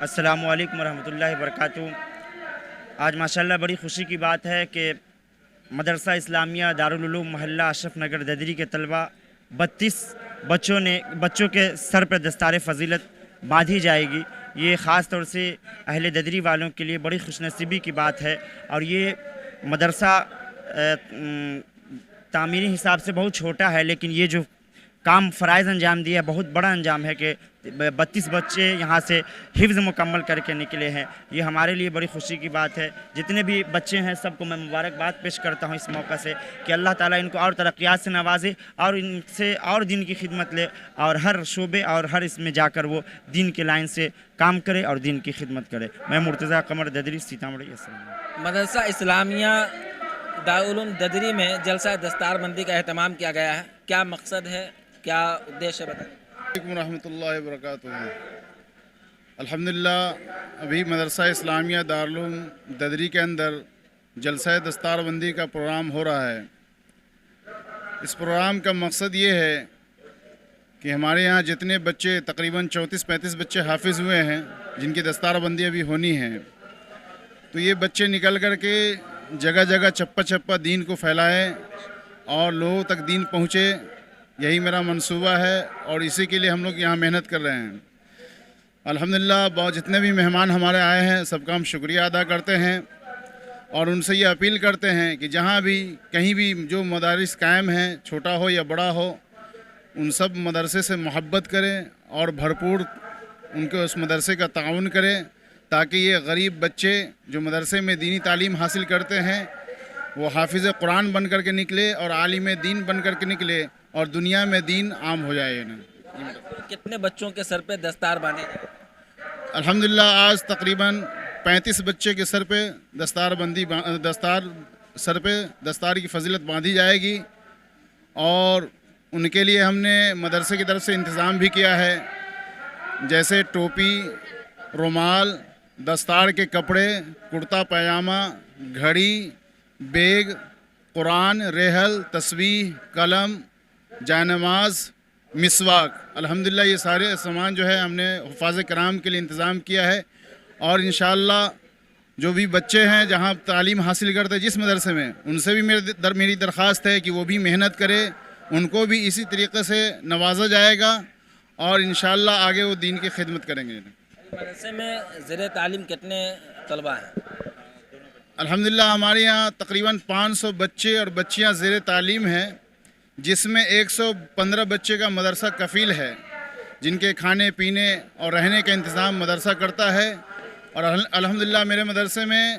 السلام علیکم ورحمۃ اللہ وبرکاتہ۔ آج ماشاءاللہ بڑی خوشی کی بات ہے کہ مدرسہ اسلامیہ دارالعلوم محلہ اشرف نگر ددری کے طلبہ 32 بچوں کے سر پر دستار فضیلت باندھی جائے گی۔ یہ خاص طور سے اہل ددری والوں کے لیے بڑی خوش نصیبی کی بات ہے، اور یہ مدرسہ تعمیری حساب سے بہت چھوٹا ہے، لیکن یہ جو کام فرائض انجام دیا بہت بڑا انجام ہے کہ 32 بچے یہاں سے حفظ مکمل کر کے نکلے ہیں۔ یہ ہمارے لیے بڑی خوشی کی بات ہے۔ جتنے بھی بچے ہیں سب کو میں مبارکباد پیش کرتا ہوں اس موقع سے کہ اللہ تعالیٰ ان کو اور ترقیات سے نوازے اور ان سے اور دین کی خدمت لے، اور ہر شعبے اور ہر اس میں جا کر وہ دین کے لائن سے کام کرے اور دین کی خدمت کرے۔ میں مرتضیٰ قمر ددری، سیتامڑھی۔ السلام۔ مدرسہ اسلامیہ دارالعلوم ددری میں جلسہ دستار بندی کا اہتمام کیا گیا ہے، کیا مقصد ہے، کیا ادیش ہے، بتائیں۔ علیکم ورحمۃ اللہ وبرکاتہ۔ الحمدللہ ابھی مدرسہ اسلامیہ دارالعلوم ددری کے اندر جلسہ دستار بندی کا پروگرام ہو رہا ہے۔ اس پروگرام کا مقصد یہ ہے کہ ہمارے یہاں جتنے بچے تقریباً 34-35 بچے حافظ ہوئے ہیں جن کی دستار بندی ابھی ہونی ہے، تو یہ بچے نکل کر کے جگہ جگہ چپا چپا دین کو پھیلائے اور لوگوں تک دین پہنچے، یہی میرا منصوبہ ہے اور اسی کے لیے ہم لوگ یہاں محنت کر رہے ہیں۔ الحمدللہ بہت جتنے بھی مہمان ہمارے آئے ہیں سب کا ہم شکریہ ادا کرتے ہیں اور ان سے یہ اپیل کرتے ہیں کہ جہاں بھی کہیں بھی جو مدارس قائم ہیں، چھوٹا ہو یا بڑا ہو، ان سب مدرسے سے محبت کریں اور بھرپور ان کے اس مدرسے کا تعاون کریں، تاکہ یہ غریب بچے جو مدرسے میں دینی تعلیم حاصل کرتے ہیں وہ حافظ قرآن بن کر کے نکلے اور عالم دین بن کر کے نکلے اور دنیا میں دین عام ہو جائے۔ کتنے بچوں کے سر پہ دستار باندھی جائے؟ الحمدللہ آج تقریباً 35 بچے کے سر پہ دستار کی فضیلت باندھی جائے گی، اور ان کے لیے ہم نے مدرسے کی طرف سے انتظام بھی کیا ہے، جیسے ٹوپی، رومال، دستار کے کپڑے، کرتا پائجامہ، گھڑی، بیگ، قرآن، ریحل، تسبیح، قلم، جائنماز، مسواک، الحمدللہ یہ سارے سامان جو ہے ہم نے حفاظ کرام کے لیے انتظام کیا ہے، اور انشاءاللہ جو بھی بچے ہیں جہاں تعلیم حاصل کرتے ہیں جس مدرسے میں، ان سے بھی میری درخواست ہے کہ وہ بھی محنت کرے، ان کو بھی اسی طریقے سے نوازا جائے گا اور انشاءاللہ آگے وہ دین کی خدمت کریں گے۔ مدرسے میں زیر تعلیم کتنے طلبہ ہیں؟ الحمدللہ ہمارے یہاں تقریباً 500 بچے اور بچیاں زیر تعلیم ہیں، جس میں 115 بچے کا مدرسہ کفیل ہے، جن کے کھانے پینے اور رہنے کا انتظام مدرسہ کرتا ہے، اور الحمدللہ میرے مدرسے میں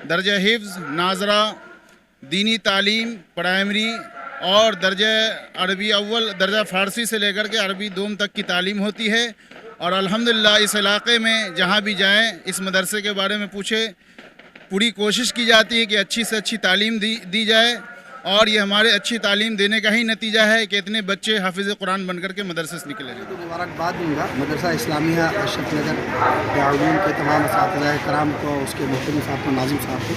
درجہ حفظ، ناظرہ، دینی تعلیم، پرائمری اور درجہ عربی اول، درجہ فارسی سے لے کر کے عربی دوم تک کی تعلیم ہوتی ہے، اور الحمدللہ اس علاقے میں جہاں بھی جائیں اس مدرسے کے بارے میں پوچھیں، پوری کوشش کی جاتی ہے کہ اچھی سے اچھی تعلیم دی جائے، اور یہ ہمارے اچھی تعلیم دینے کا ہی نتیجہ ہے کہ اتنے بچے حافظ قرآن بن کر کے مدرسے سے نکلے ہیں۔ تو مبارکباد دوں گا مدرسہ اسلامیہ اشرف نگر دارالعلوم کے تمام اساتذہ کرام کو، اس کے محترم صاحب کو، ناظم صاحب کو،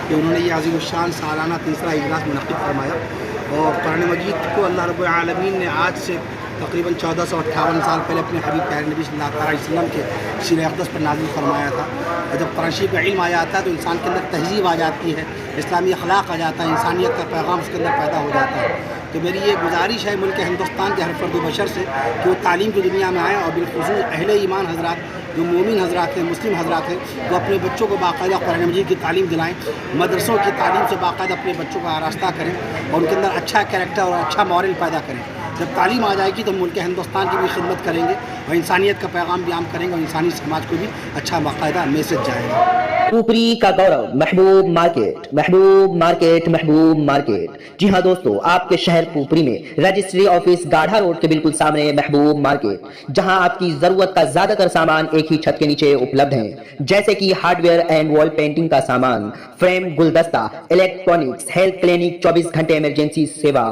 کہ انہوں نے یہ عظیم الشان سالانہ تیسرا اجلاس منعقد فرمایا، اور قرآن مجید کو اللہ رب العالمین نے آج سے تقریباً 1458 سال پہلے اپنے حبیب پیارے نبی صلی اللہ علیہ وسلم کے سیر اقدس پر نازل فرمایا تھا۔ اور جب قرآن شریف کا علم آ جاتا ہے تو انسان کے اندر تہذیب آ جاتی ہے، اسلامی اخلاق آ جاتا ہے، انسانیت کا پیغام اس کے اندر پیدا ہو جاتا ہے۔ تو میری یہ گزارش ہے ملک ہندوستان کے ہر فرد و بشر سے کہ وہ تعلیم کی دنیا میں آئیں، اور بالخصوص اہل ایمان حضرات جو مومن حضرات ہیں، مسلم حضرات ہیں، وہ اپنے بچوں کو باقاعدہ قرآن مجید کی تعلیم دلائیں، مدرسوں کی تعلیم سے باقاعدہ اپنے بچوں کو آراستہ کریں اور ان کے اندر اچھا کیریکٹر اور اچھا مورل پیدا کریں۔ جب تعلیم آ جائے گی تو ملک ہندوستان کی بھی خدمت کریں گے اور انسانیت کا پیغام بھی عام کریں گے، اور انسانی سماج کو بھی اچھا باقاعدہ میسج جائے گا۔ پوپری کا گورو، محبوب مارکیٹ، محبوب مارکیٹ، محبوب مارکیٹ۔ جی ہاں دوستو، آپ کے شہر پوپری میں رجسٹری آفس گاڑھا روڈ کے بالکل سامنے محبوب مارکیٹ، جہاں آپ کی ضرورت کا زیادہ تر سامان ایک ہی چھت کے نیچے اپلبدھ ہیں، جیسے کہ ہارڈ ویئر اینڈ وال پینٹنگ کا سامان، فریم، گلدستہ، الیکٹرانکس، ہیلتھ کلینک، 24 گھنٹے ایمرجنسی سیوا،